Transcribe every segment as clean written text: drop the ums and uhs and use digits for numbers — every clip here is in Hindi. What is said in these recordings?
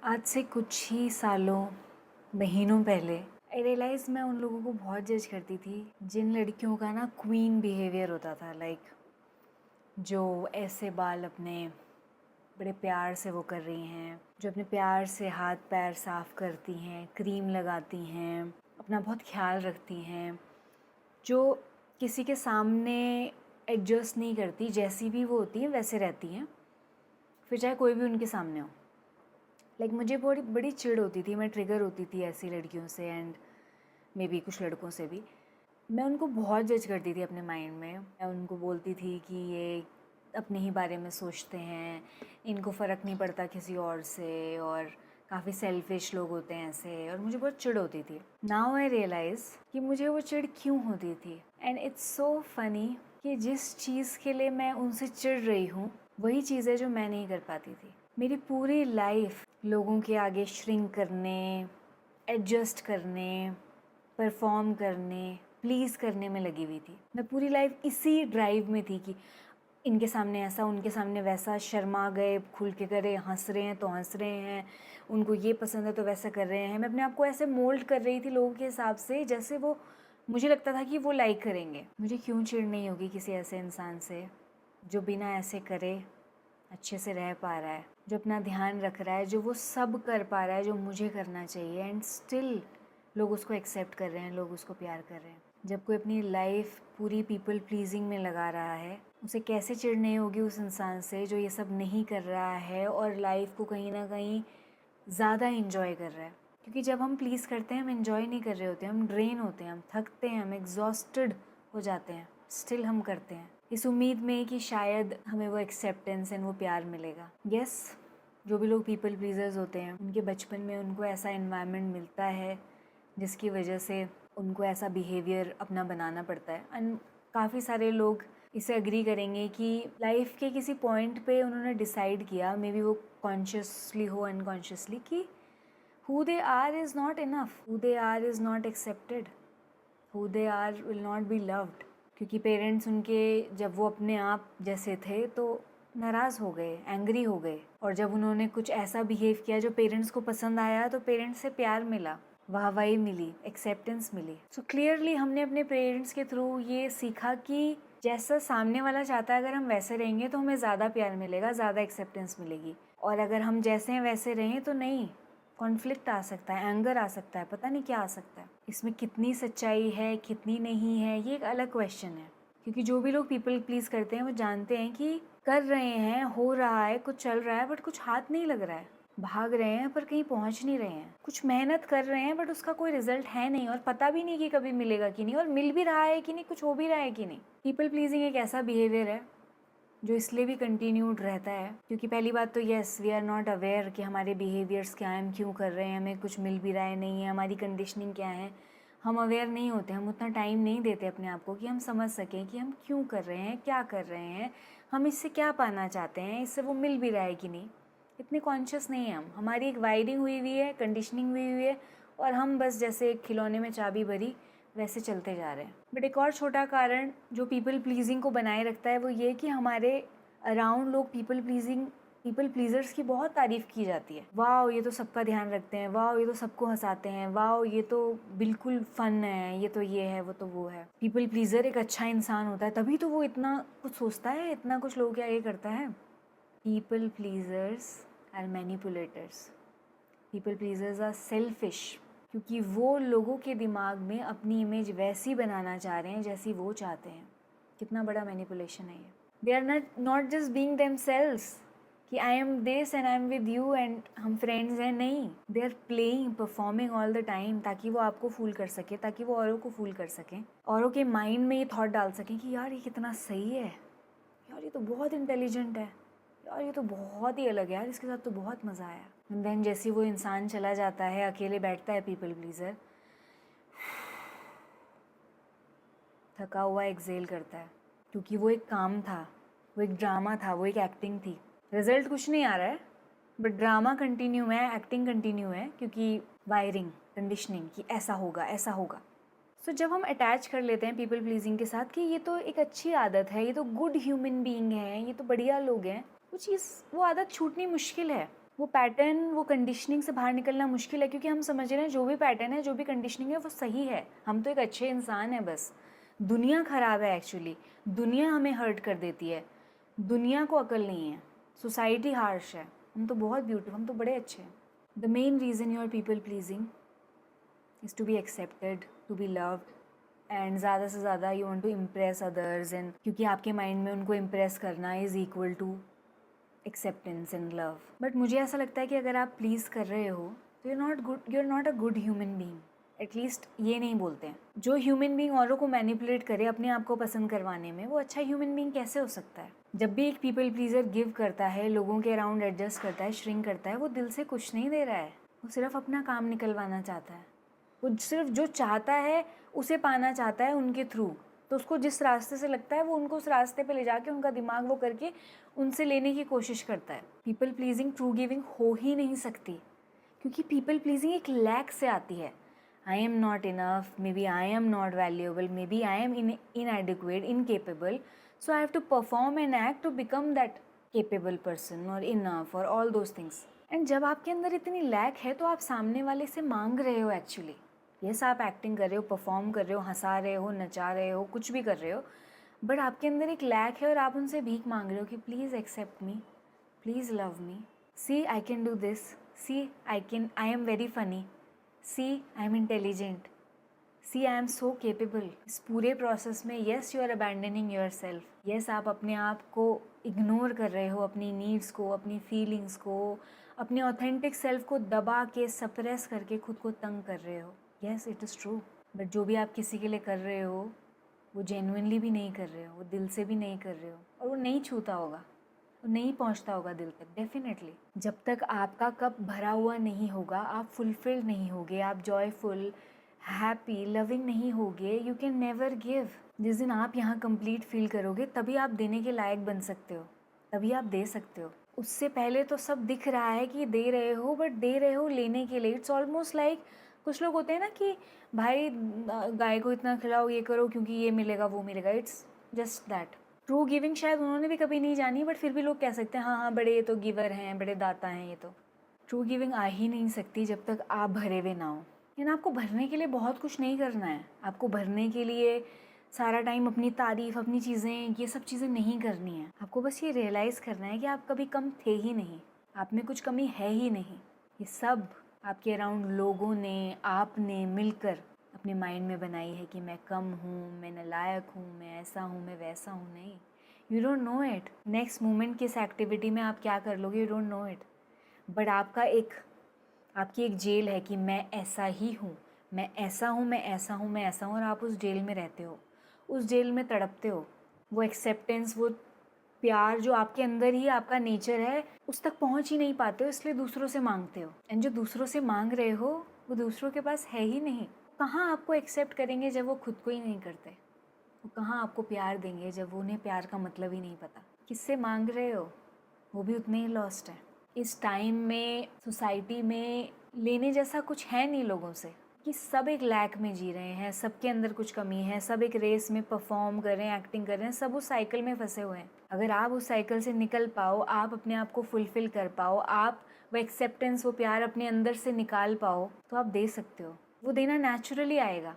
आज से कुछ ही सालों, महीनों पहले आई रियलाइज़ मैं उन लोगों को बहुत जज करती थी जिन लड़कियों का ना क्वीन बिहेवियर होता था। लाइक जो ऐसे बाल अपने बड़े प्यार से वो कर रही हैं, जो अपने प्यार से हाथ पैर साफ़ करती हैं, क्रीम लगाती हैं, अपना बहुत ख्याल रखती हैं, जो किसी के सामने एडजस्ट नहीं करती, जैसी भी वो होती हैं वैसे रहती हैं, फिर चाहे कोई भी उनके सामने हो। मुझे बड़ी बड़ी चिढ़ होती थी, मैं ट्रिगर होती थी ऐसी लड़कियों से एंड मे बी कुछ लड़कों से भी। मैं उनको बहुत जज करती थी अपने माइंड में। मैं उनको बोलती थी कि ये अपने ही बारे में सोचते हैं, इनको फ़र्क नहीं पड़ता किसी और से, और काफ़ी सेल्फिश लोग होते हैं ऐसे, और मुझे बहुत चिढ़ होती थी। नाउ आई रियलाइज़ कि मुझे वो चिढ़ क्यों होती थी, एंड इट्स सो फनी कि जिस चीज़ के लिए मैं उनसे चिढ़ रही हूँ वही चीज़ है जो मैं नहीं कर पाती थी। मेरी पूरी लाइफ लोगों के आगे श्रिंक करने, एडजस्ट करने, परफॉर्म करने, प्लीज़ करने में लगी हुई थी। मैं पूरी लाइफ इसी ड्राइव में थी कि इनके सामने ऐसा, उनके सामने वैसा, शर्मा गए, खुल के करे, हंस रहे हैं तो हंस रहे हैं, उनको ये पसंद है तो वैसा कर रहे हैं। मैं अपने आप को ऐसे मोल्ड कर रही थी लोगों के हिसाब से जैसे वो, मुझे लगता था कि वो लाइक करेंगे। मुझे क्यों चिढ़ नहीं होगी किसी ऐसे इंसान से जो बिना ऐसे करे अच्छे से रह पा रहा है, जो अपना ध्यान रख रहा है, जो वो सब कर पा रहा है जो मुझे करना चाहिए, एंड स्टिल लोग उसको एक्सेप्ट कर रहे हैं, लोग उसको प्यार कर रहे हैं। जब कोई अपनी लाइफ पूरी पीपल प्लीजिंग में लगा रहा है, उसे कैसे चिढ़ नहीं होगी उस इंसान से जो ये सब नहीं कर रहा है और लाइफ को कहीं ना कहीं ज़्यादा इंजॉय कर रहा है। क्योंकि जब हम प्लीज़ करते हैं हम इंजॉय नहीं कर रहे होते, हम ड्रेन होते हैं, हम थकते हैं, हम एग्जॉस्टेड हो जाते हैं, स्टिल हम करते हैं इस उम्मीद में कि शायद हमें वो एक्सेप्टेंस एंड वो प्यार मिलेगा। यस, जो भी लोग पीपल प्लीजर्स होते हैं उनके बचपन में उनको ऐसा एनवायरनमेंट मिलता है जिसकी वजह से उनको ऐसा बिहेवियर अपना बनाना पड़ता है। एंड काफ़ी सारे लोग इसे अग्री करेंगे कि लाइफ के किसी पॉइंट पे उन्होंने डिसाइड किया, मे बी वो कॉन्शियसली हो अनकॉन्शियसली, कि who they are is not enough, who they are is not accepted, who they are will not be loved। क्योंकि पेरेंट्स उनके जब वो अपने आप जैसे थे तो नाराज़ हो गए, एंग्री हो गए, और जब उन्होंने कुछ ऐसा बिहेव किया जो पेरेंट्स को पसंद आया तो पेरेंट्स से प्यार मिला, वाहवाही मिली, एक्सेप्टेंस मिली। सो क्लियरली हमने अपने पेरेंट्स के थ्रू ये सीखा कि जैसा सामने वाला चाहता है अगर हम वैसे रहेंगे तो हमें ज़्यादा प्यार मिलेगा, ज़्यादा एक्सेप्टेंस मिलेगी, और अगर हम जैसे हैं वैसे रहें तो नहीं, कॉन्फ्लिक्ट आ सकता है, एंगर आ सकता है, पता नहीं क्या आ सकता है। इसमें कितनी सच्चाई है कितनी नहीं है ये एक अलग क्वेश्चन है। क्योंकि जो भी लोग पीपल प्लीज़ करते हैं वो जानते हैं कि कर रहे हैं, हो रहा है, कुछ चल रहा है, बट कुछ हाथ नहीं लग रहा है, भाग रहे हैं पर कहीं पहुंच नहीं रहे हैं, कुछ मेहनत कर रहे हैं बट उसका कोई रिजल्ट है नहीं, और पता भी नहीं कि कभी मिलेगा कि नहीं, और मिल भी रहा है कि नहीं, कुछ हो भी रहा है कि नहीं। पीपल प्लीजिंग एक ऐसा बिहेवियर है जो इसलिए भी कंटिन्यूड रहता है क्योंकि पहली बात तो yes, we are not aware कि हमारे बिहेवियर्स क्या हैं, हम क्यों कर रहे हैं, हमें कुछ मिल भी रहा है नहीं है, हमारी कंडीशनिंग क्या है, हम अवेयर नहीं होते, हम उतना टाइम नहीं देते अपने आप को कि हम समझ सकें कि हम क्यों कर रहे हैं, क्या कर रहे हैं, हम इससे क्या पाना चाहते हैं, इससे वो मिल भी रहा है कि नहीं, इतने कॉन्शियस नहीं है हम। हमारी एक वायरिंग हुई हुई है, कंडीशनिंग हुई हुई है, और हम बस जैसे एक खिलौने में चाबी भरी वैसे चलते जा रहे हैं। बट एक और छोटा कारण जो पीपल प्लीजिंग को बनाए रखता है वो ये कि हमारे अराउंड लोग पीपल प्लीजर्स की बहुत तारीफ़ की जाती है। वाह, ये तो सबका ध्यान रखते हैं, वाह ये तो सबको हंसाते हैं, वाह ये तो बिल्कुल फन है, ये तो ये है, वो तो वो है। पीपल प्लीजर एक अच्छा इंसान होता है तभी तो वो इतना कुछ सोचता है, इतना कुछ लोगों के आगे करता है। People pleasers are manipulators, people pleasers are selfish, क्योंकि वो लोगों के दिमाग में अपनी इमेज वैसी बनाना चाह रहे हैं जैसी वो चाहते हैं। कितना बड़ा मैनिपुलेशन है ये। They are not just being themselves कि I am this and I am with you and हम फ्रेंड्स हैं, नहीं, they are playing, performing all the time ताकि वो आपको फूल कर सके, ताकि वो औरों को फूल कर सकें, औरों के माइंड में ये थॉट डाल सकें कि यार ये कितना सही है, यार ये तो बहुत इंटेलिजेंट है, यार ये तो बहुत ही अलग है, यार इसके साथ तो बहुत मज़ा आया। एंड देन जैसे वो इंसान चला जाता है, अकेले बैठता है पीपल प्लीजर, थका हुआ एक्सेल करता है, क्योंकि वो एक काम था, वो एक ड्रामा था, वो एक एक्टिंग थी। रिजल्ट कुछ नहीं आ रहा है बट ड्रामा कंटिन्यू है, एक्टिंग कंटिन्यू है, क्योंकि वायरिंग, कंडीशनिंग कि ऐसा होगा ऐसा होगा। सो जब हम अटैच कर लेते हैं पीपल प्लीजिंग के साथ कि ये तो एक अच्छी आदत है, ये तो गुड ह्यूमन बीइंग है, ये तो बढ़िया लोग हैं, वो चीज़, वो आदत छूटनी मुश्किल है। वो पैटर्न, वो कंडीशनिंग से बाहर निकलना मुश्किल है, क्योंकि हम समझ रहे हैं जो भी पैटर्न है, जो भी कंडीशनिंग है वो सही है, हम तो एक अच्छे इंसान हैं, बस दुनिया ख़राब है एक्चुअली, दुनिया हमें हर्ट कर देती है, दुनिया को अकल नहीं है, सोसाइटी हार्श है, हम तो बहुत ब्यूटीफुल, हम तो बड़े अच्छे हैं। The main reason you are people pleasing is to be accepted, to be loved, and ज़्यादा से ज़्यादा you want to impress others, and क्योंकि आपके माइंड में उनको इम्प्रेस करना is equal to acceptance and love. But मुझे ऐसा लगता है कि अगर आप प्लीज़ कर रहे हो तो you are not a good human being, at least ये नहीं बोलते हैं। जो ह्यूमन बीइंग औरों को मैनिपुलेट करे अपने आप को पसंद करवाने में, वो अच्छा ह्यूमन बीइंग कैसे हो सकता है? जब भी एक पीपल प्लीज़र गिव करता है, लोगों के अराउंड एडजस्ट करता है, श्रिंक करता है, वो दिल से कुछ नहीं दे रहा है, वो सिर्फ अपना काम निकलवाना चाहता है, वो सिर्फ जो चाहता है उसे पाना चाहता है उनके थ्रू, तो उसको जिस रास्ते से लगता है वो उनको उस रास्ते पे ले जाके उनका दिमाग वो करके उनसे लेने की कोशिश करता है। पीपल प्लीजिंग ट्रू गिविंग हो ही नहीं सकती, क्योंकि पीपल प्लीजिंग एक लैक से आती है। I am not enough, maybe I am not valuable, maybe I am inadequate, incapable, so I have to perform an act to become that capable person और इनफ और ऑल दोज थिंग्स। एंड जब आपके अंदर इतनी लैक है तो आप सामने वाले से मांग रहे हो एक्चुअली। यस, आप एक्टिंग कर रहे हो, परफॉर्म कर रहे हो, हंसा रहे हो, नचा रहे हो, कुछ भी कर रहे हो, बट आपके अंदर एक लैक है और आप उनसे भीख मांग रहे हो कि please accept me, please love me, see I can do this, see I am very funny, see I am intelligent, see I am so capable. इस पूरे प्रोसेस में yes you are abandoning yourself, yes आप अपने आप को इग्नोर कर रहे हो, अपनी नीड्स को, अपनी फीलिंग्स को, अपने ऑथेंटिक सेल्फ को दबा के सप्रेस करके खुद को तंग कर रहे हो। Yes it is true, but जो भी आप किसी के लिए कर रहे हो वो जेन्युइनली भी नहीं कर रहे हो, वो दिल से भी नहीं कर रहे हो, और वो नहीं छूता होगा, वो नहीं पहुंचता होगा दिल तक डेफिनेटली। जब तक आपका कप भरा हुआ नहीं होगा, आप फुलफिल्ड नहीं होगे, आप जॉयफुल, हैप्पी, लविंग नहीं होगे, यू कैन नेवर गिव। जिस दिन आप यहाँ कंप्लीट फील करोगे तभी आप देने के लायक बन सकते हो, तभी आप दे सकते हो। उससे पहले तो सब दिख रहा है कि दे रहे हो, बट दे रहे हो लेने के लिए। इट्स ऑलमोस्ट लाइक कुछ लोग होते हैं ना कि भाई गाय को इतना खिलाओ, ये करो क्योंकि ये मिलेगा वो मिलेगा, it's just that. True giving शायद उन्होंने भी कभी नहीं जानी, बट फिर भी लोग कह सकते हैं हाँ हाँ बड़े ये तो गिवर हैं, बड़े दाता हैं ये तो। ट्रू गिविंग आ ही नहीं सकती जब तक आप भरे हुए ना हो। यानी आपको भरने के लिए बहुत कुछ नहीं करना है, आपको भरने के लिए सारा टाइम अपनी तारीफ़, अपनी चीज़ें, ये सब चीज़ें नहीं करनी है। आपको बस ये रियलाइज़ करना है कि आप कभी कम थे ही नहीं, आप में कुछ कमी है ही नहीं। ये सब आपके अराउंड लोगों ने, आपने मिलकर अपने माइंड में बनाई है कि मैं कम हूँ, मैं नालायक हूँ, मैं ऐसा हूँ, मैं वैसा हूँ। नहीं, you don't know it. Next moment किस एक्टिविटी में आप क्या कर लोगे, you don't know it. But आपकी एक जेल है कि मैं ऐसा ही हूँ, मैं ऐसा हूँ, मैं ऐसा हूँ, मैं ऐसा हूँ, और आप उस जेल में रहते हो, उस जेल में तड़पते हो। वो एक्सेप्टेंस, वो प्यार जो आपके अंदर ही आपका नेचर है, उस तक पहुँच ही नहीं पाते हो, इसलिए दूसरों से मांगते हो। एंड जो दूसरों से मांग रहे हो वो दूसरों के पास है ही नहीं। कहाँ आपको एक्सेप्ट करेंगे जब वो खुद को ही नहीं करते? वो कहाँ आपको प्यार देंगे जब वो उन्हें प्यार का मतलब ही नहीं पता? किससे मांग रहे हो? वो भी उतने ही लॉस्ट है। इस टाइम में सोसाइटी में लेने जैसा कुछ है नहीं लोगों से, कि सब एक लैक में जी रहे हैं, सबके अंदर कुछ कमी है, सब एक रेस में परफॉर्म कर रहे हैं, एक्टिंग कर रहे हैं, सब उस साइकिल में फंसे हुए हैं। अगर आप उस साइकिल से निकल पाओ, आप अपने आप को फुलफिल कर पाओ, आप वो एक्सेप्टेंस, वो प्यार अपने अंदर से निकाल पाओ, तो आप दे सकते हो। वो देना नेचुरली आएगा।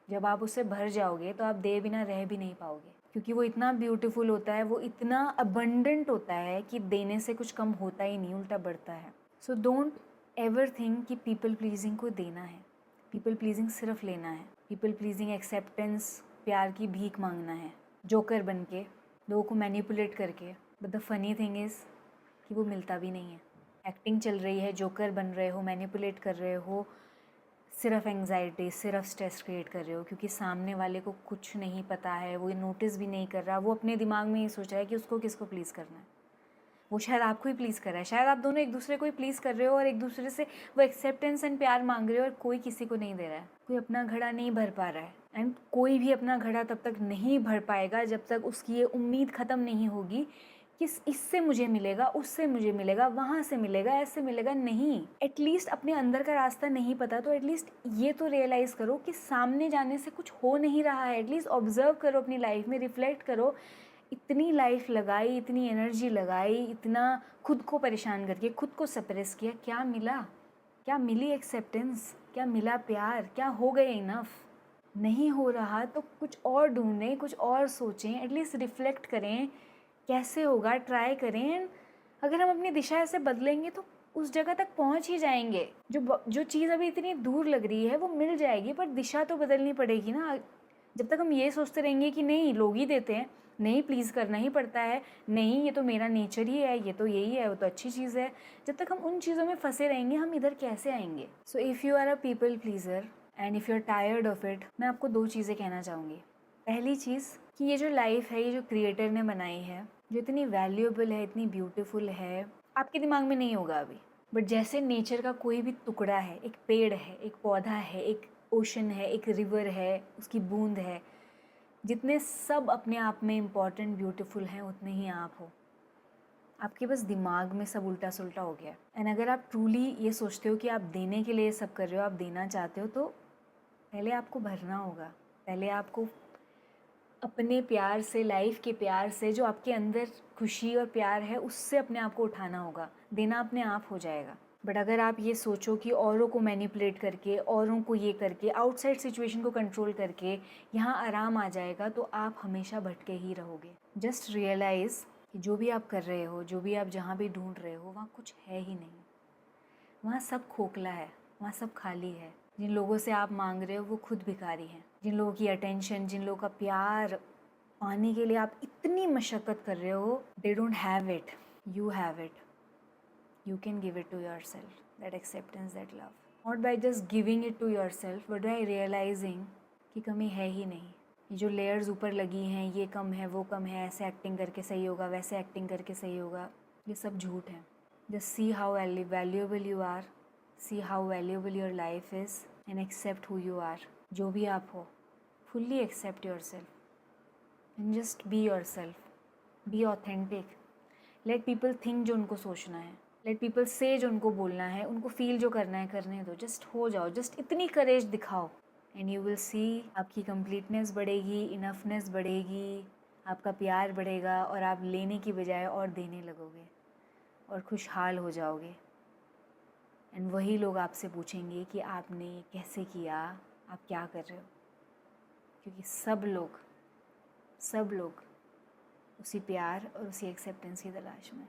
जब आप उससे भर जाओगे तो आप दे बिना रह भी नहीं पाओगे, क्योंकि वो इतना ब्यूटीफुल होता है, वो इतना अबंडेंट होता है कि देने से कुछ कम होता ही नहीं, उल्टा बढ़ता है। सो डोंट एवर थिंक कि पीपल प्लीजिंग को देना है। पीपल प्लीजिंग सिर्फ लेना है। पीपल प्लीजिंग एक्सेप्टेंस, प्यार की भीख मांगना है, जोकर बन के, लोगों को मैनिपुलेट करके। But the funny thing is कि वो मिलता भी नहीं है। एक्टिंग चल रही है, जोकर बन रहे हो, मैनिपुलेट कर रहे हो, सिर्फ एंग्जाइटी, सिर्फ स्ट्रेस क्रिएट कर रहे हो, क्योंकि सामने वाले को कुछ नहीं पता है, वो ये नोटिस भी नहीं कर रहा, वो अपने दिमाग में ये सोच रहा है कि उसको किसको प्लीज़ करना है। वो शायद आपको ही प्लीज़ कर रहा है, शायद आप दोनों एक दूसरे को ही प्लीज़ कर रहे हो और एक दूसरे से वो एक्सेप्टेंस एंड प्यार मांग रहे हो, और कोई किसी को नहीं दे रहा है, कोई अपना घड़ा नहीं भर पा रहा है। एंड कोई भी अपना घड़ा तब तक नहीं भर पाएगा जब तक उसकी ये उम्मीद ख़त्म नहीं होगी कि इससे मुझे मिलेगा, उससे मुझे मिलेगा, वहाँ से मिलेगा, ऐसे मिलेगा। नहीं, एटलीस्ट अपने अंदर का रास्ता नहीं पता तो एटलीस्ट ये तो रियलाइज़ करो कि सामने जाने से कुछ हो नहीं रहा है। एटलीस्ट ऑब्जर्व करो, अपनी लाइफ में रिफ्लेक्ट करो, इतनी लाइफ लगाई, इतनी एनर्जी लगाई, इतना खुद को परेशान करके खुद को सप्रेस किया, क्या मिला? क्या मिली एक्सेप्टेंस? क्या मिला प्यार? क्या हो गए इनफ? नहीं हो रहा तो कुछ और ढूंढें, कुछ और सोचें, एटलीस्ट रिफ्लेक्ट करें कैसे होगा, ट्राई करें। अगर हम अपनी दिशा ऐसे बदलेंगे तो उस जगह तक पहुंच ही जाएंगे। जो चीज़ अभी इतनी दूर लग रही है वो मिल जाएगी, पर दिशा तो बदलनी पड़ेगी ना। जब तक हम ये सोचते रहेंगे कि नहीं लोग ही देते हैं, नहीं प्लीज़ करना ही पड़ता है, नहीं ये तो मेरा नेचर ही है, ये तो यही है, वो तो अच्छी चीज़ है, जब तक हम उन चीज़ों में फंसे रहेंगे हम इधर कैसे आएंगे? So if you are a people pleaser and if you are tired of it, मैं आपको 2 चीज़ें कहना चाहूँगी। पहली चीज़ कि ये जो लाइफ है, ये जो क्रिएटर ने बनाई है, जो इतनी वैल्यूएबल है, इतनी ब्यूटीफुल है, आपके दिमाग में नहीं होगा अभी, बट जैसे नेचर का कोई भी टुकड़ा है, एक पेड़ है, एक पौधा है, एक ओशन है, एक रिवर है, उसकी बूंद है, जितने सब अपने आप में इम्पॉर्टेंट ब्यूटीफुल हैं उतने ही आप हो। आपके बस दिमाग में सब उल्टा सुल्टा हो गया। एंड अगर आप ट्रूली ये सोचते हो कि आप देने के लिए ये सब कर रहे हो, आप देना चाहते हो, तो पहले आपको भरना होगा। पहले आपको अपने प्यार से, लाइफ के प्यार से, जो आपके अंदर खुशी और प्यार है उससे अपने आप को उठाना होगा। देना अपने आप हो जाएगा। बट अगर आप ये सोचो कि औरों को मैनिपुलेट करके, औरों को ये करके, आउटसाइड सिचुएशन को कंट्रोल करके यहाँ आराम आ जाएगा, तो आप हमेशा भटके ही रहोगे। जस्ट रियलाइज़ कि जो भी आप कर रहे हो, जो भी आप जहाँ भी ढूंढ रहे हो, वहाँ कुछ है ही नहीं। वहाँ सब खोखला है, वहाँ सब खाली है। जिन लोगों से आप मांग रहे हो वो खुद भिखारी हैं। जिन लोगों की अटेंशन, जिन लोगों का प्यार पाने के लिए आप इतनी मशक्क़त कर रहे हो, they don't have it, you have it. You can give it to yourself, that acceptance, that love. Not by just giving it to yourself, but by realizing कि कमी है ही नहीं। ये जो लेयर्स ऊपर लगी हैं, ये कम है, वो कम है, ऐसे एक्टिंग करके सही होगा, वैसे एक्टिंग करके सही होगा, ये सब झूठ है। Just see how valuable you are, see how valuable your life is, and accept who you are. जो भी आप हो, fully accept yourself, and just be yourself, be authentic. Let people think जो उनको सोचना है, लेट पीपल से जो उनको बोलना है, उनको फील जो करना है करने दो। जस्ट हो जाओ, जस्ट इतनी करेज दिखाओ, एंड यू विल सी आपकी कंप्लीटनेस बढ़ेगी, इनफनेस बढ़ेगी, आपका प्यार बढ़ेगा, और आप लेने की बजाय और देने लगोगे और खुशहाल हो जाओगे। एंड वही लोग आपसे पूछेंगे कि आपने कैसे किया, आप क्या कर रहे हो, क्योंकि सब लोग उसी प्यार और उसी एक्सेप्टेंस की तलाश में।